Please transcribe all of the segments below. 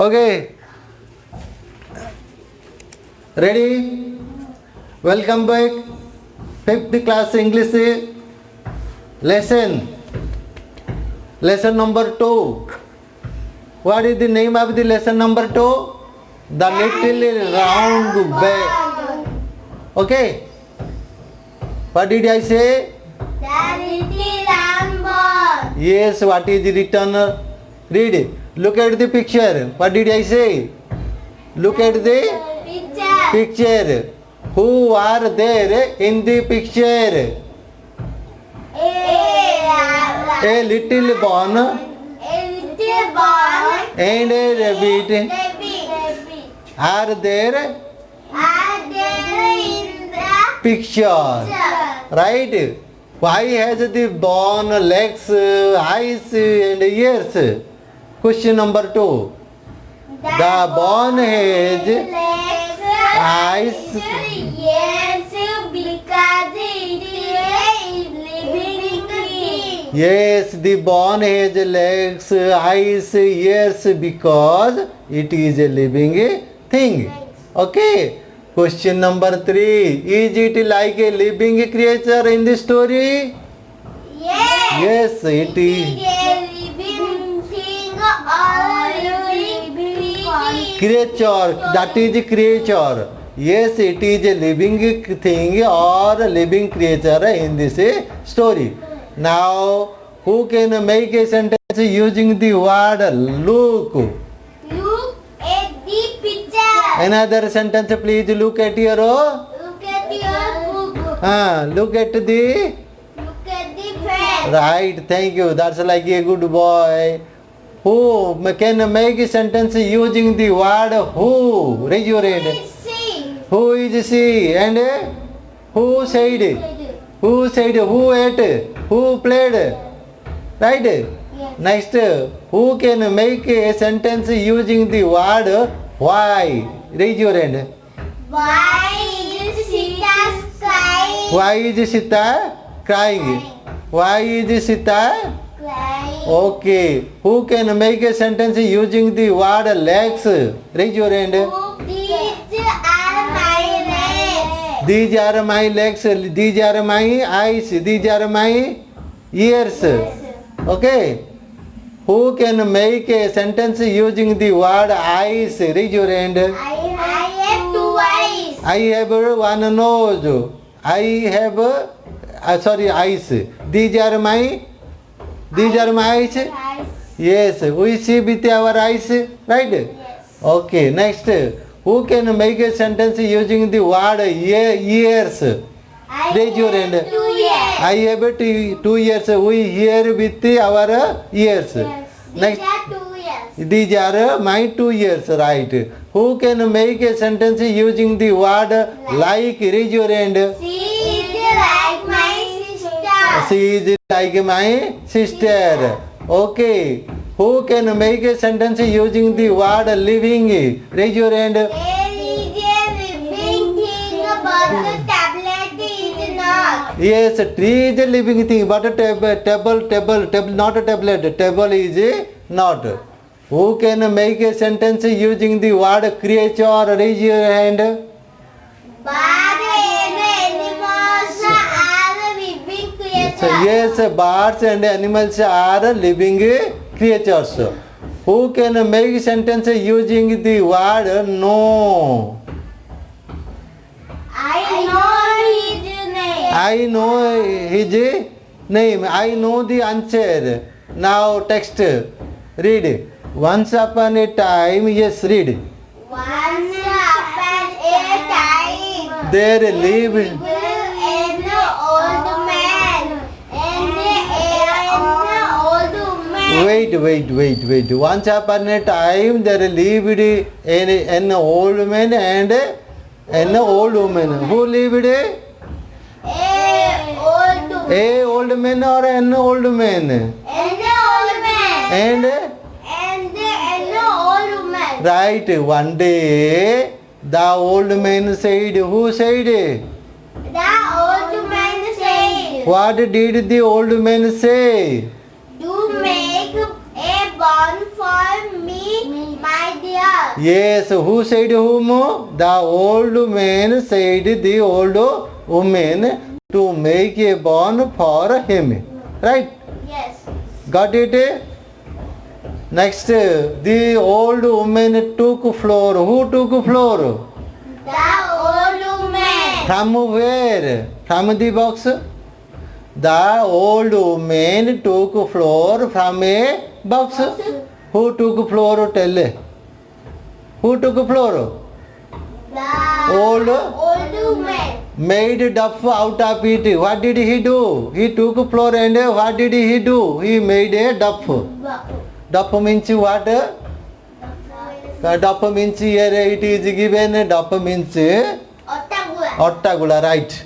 Okay. Ready? Welcome back. 5th class English lesson. Lesson number 2. What is the name of the lesson number 2? The little round bag. Okay. What did I say? The little round ball. Yes, what is the written? Read it. Look at the picture. What did I say? Look at the picture. Who are there in the picture? A little bun and a rabbit are there in the picture. Right? Why has the bun legs, eyes and ears? Question number 2. The bun has eyes. Yes, because it is living thing. Yes, the bun has legs, eyes, ears because it is a living thing. Okay. Question number 3. Is it like a living creature in the story? Yes. Yes, it is. Living thing or living Creature, that is creature. Yes, it is a living thing or a living creature in this story. Now, who can make a sentence using the word look? Look at the picture. Another sentence, please look at your Look at your book. look at the Look at the pen. right. Thank you. That's like a good boy. Who can make a sentence using the word who? Raise your hand. See. Who is she and who said? Who said? Who ate? Who played? Right? Yes. Next, who can make a sentence using the word why? Raise your hand. Why is Sita crying? Why is Sita crying? Why is Sita? Crying. Okay. Who can make a sentence using the word legs? Raise your hand. These are my legs. These are my legs. These are my eyes. These are my ears. Okay. Who can make a sentence using the word eyes? Raise your hand. I have 2 eyes. I have one nose. I have eyes. These are my eyes. Eyes. Yes, we see with our eyes, right? Yes. Okay, next. Who can make a sentence using the word ears? I Raise your have hand. 2 ears. I have 2 ears. We hear with our ears. Yes. These Next. are 2 ears. These are my 2 ears, right? Who can make a sentence using the word like? Raise your hand. She is like my sister. She is like my sister. Okay. Who can make a sentence using the word living? Raise your hand. There is a living thing, but the tablet is not. Yes, tree is a living thing, but a table, not a tablet. Table is not. Who can make a sentence using the word creature? Raise your hand. But animals are living creatures. Yes, birds and animals are living creatures. Who can make sentence using the word no? I know his name. I know his name. I know the answer. Now text. Read. Once upon a time. Yes, read. Once upon a time, There lived. an old man and an old woman. Wait. Once upon a time there lived an old man and an old woman. Who lived? A old man or an old man? An old man And and an old woman. right, one day the old man said, who said? The old man said, What did the old man say? "Do make a barn for me, my dear Yes, who said whom? The old man said the old woman to make a barn for him. Right? Yes. Got it? Next, the old woman took floor. Who took floor? The old man. From where? From the box. The old woman took floor from a box. Who took floor? Tell. Who took floor? The Old man. made duff out of it. What did he do? He took floor and what did he do? He made a duff. Duff means what? Duff means here it is given. Duff means ottagula, right?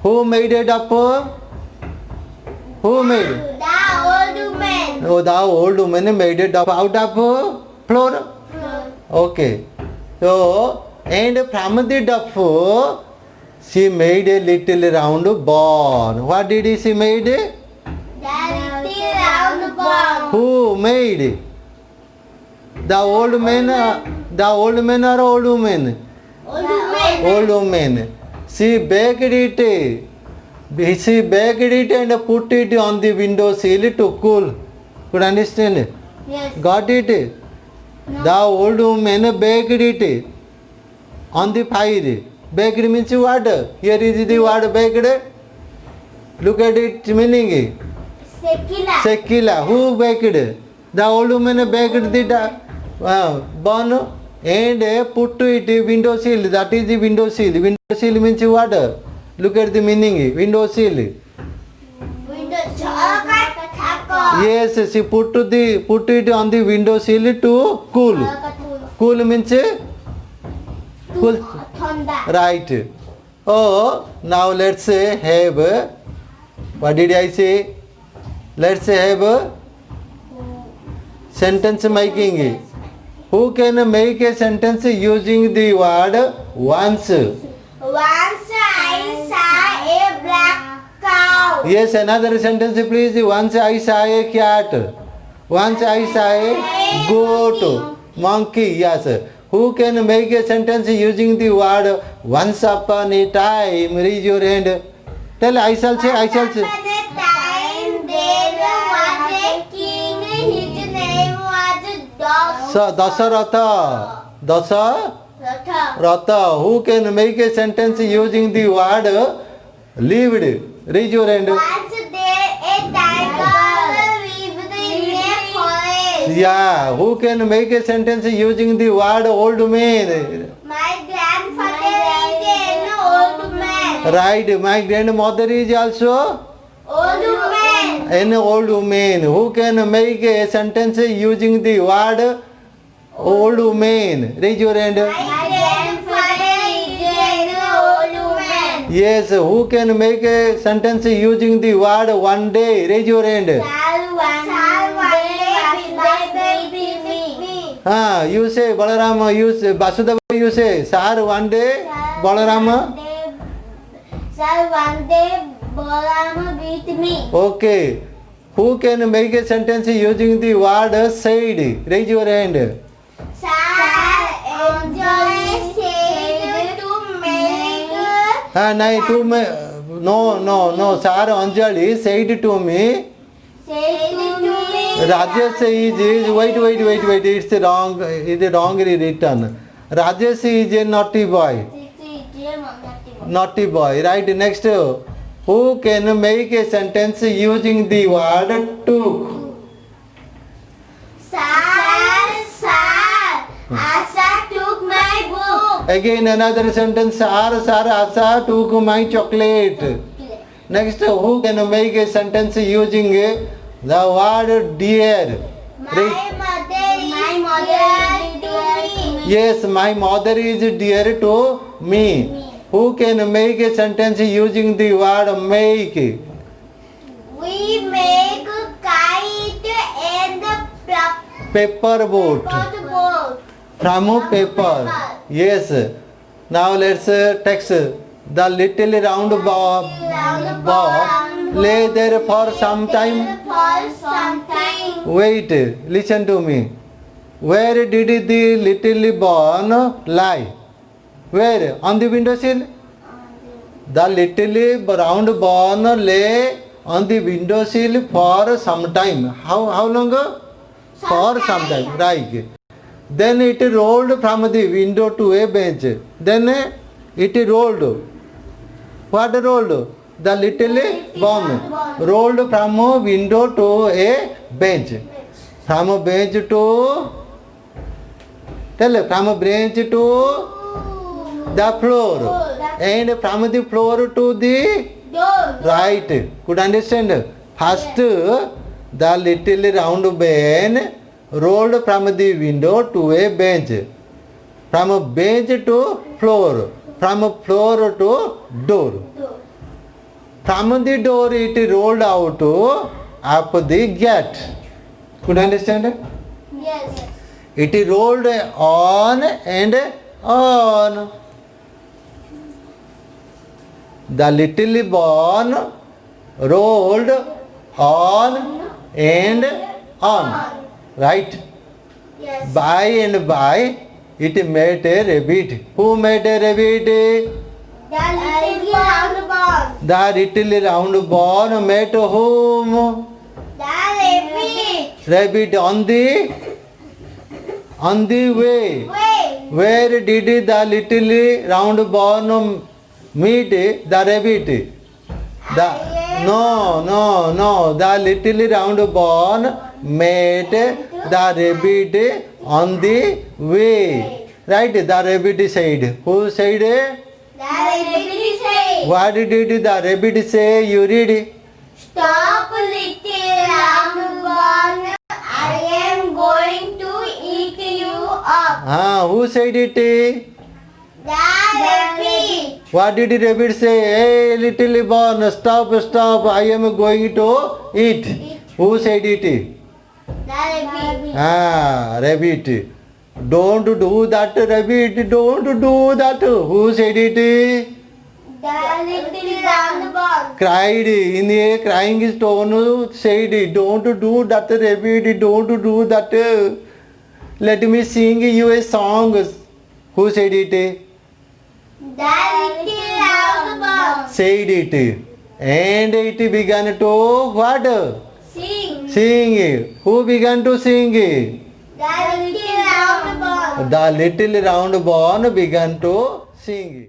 Who made a duff? Who made? The old man. Oh, the old woman made a duff out of floor. Okay. So, and from the duff, she made a little round barn. What did she made? The little round ball. Who made? The old man or old woman? Old man. Old woman. She baked it. She baked it and put it on the window sill to cool. Could understand? Yes. Got it? The old woman baked it on the fire. Baked means what? Here is the word baked. Look at it meaning. Sekila. Sekila. Who baked? The old woman baked the bun and put to it window sill. That is the window sill. Window sill means what? Look at the meaning. Window sill. Window chocolate. Yes, she put it on the window sill to cool. Cool means cool. Thunder. Right. Oh, now let's have. What did I say? Let's have sentence making. Who can make a sentence using the word once? Once I saw a black cow. Yes, another sentence please. Once I saw a cat. Once I saw a goat. Monkey. Yes. Who can make a sentence using the word once upon a time? Raise your hand. Tell, I shall say. Once upon a time there was a king. His name was Dasharatha. Dasharatha. Who can make a sentence using the word lived? Raise your hand. Once there a tiger lived in a forest. Yeah. Who can make a sentence using the word old man? My grandfather is an old man. Right. My grandmother is also Old man. an old woman. Who can make a sentence using the word old woman? Raise your hand. My grandfather is an old man. Yes. Who can make a sentence using the word one day? Raise your hand. Shall one day baby me. You say Balarama. You say Vasudeva. You say Sir one day Balarama. Shall one day Balarama beat me. Okay. Who can make a sentence using the word said? Raise your hand. Shall enjoy said to make. No. Sir Anjali said to me. Said to me. Rajesh is wait. It's wrongly written. Rajesh is a naughty boy. Naughty boy. Right. Next. Who can make a sentence using the word took? Sir, Asa took my book. Again another sentence. Sir Asa took my chocolate. Next. Who can make a sentence using the word dear? My mother is dear to me. Yes, my mother is dear to me. Who can make a sentence using the word make? We make kite and Paper boat. boat. From paper. Yes. Now let's text. The little round ball lay there for some time. For some time. Wait, listen to me. Where did the little ball lie? Where? On the window sill. The little round ball lay on the window sill for some time. How long? For some time. Right. Then it rolled from the window to a bench. Then it rolled. What rolled? The little bomb rolled from a window to a bench. From a bench to, tell it, from a bench to the floor. And from the floor to the Door. right. Could understand? First, the little round man rolled from the window to a bench. From a bench to floor. From a floor to door. Door. From the door it rolled out up the gate. Could understand? Yes. It rolled on and on. The little ball rolled on and on. Right? Yes. By and by it met a rabbit. Who met a rabbit? The little round ball. The little round ball met whom? The rabbit. Rabbit on the way. Wait. Where did the little round ball meet the rabbit? No. The little round ball met the rabbit on the way. Right? The rabbit said. Who said? The rabbit said, What did the rabbit say? You read. "Stop, little round ball. I am going to eat you up." Who said it? The rabbit. What did the rabbit say? Hey, little ball, stop. I am going to eat. Who said it? The rabbit. Rabbit. Don't do that, rabbit. Don't do that. Who said it? The little round ball. Cried in a crying tone. Said, don't do that, rabbit. Don't do that. Let me sing you a song. Who said it? The little round ball. Said it. And it began to what? Sing. Sing. Who began to sing? The little round ball. The little round ball began to sing.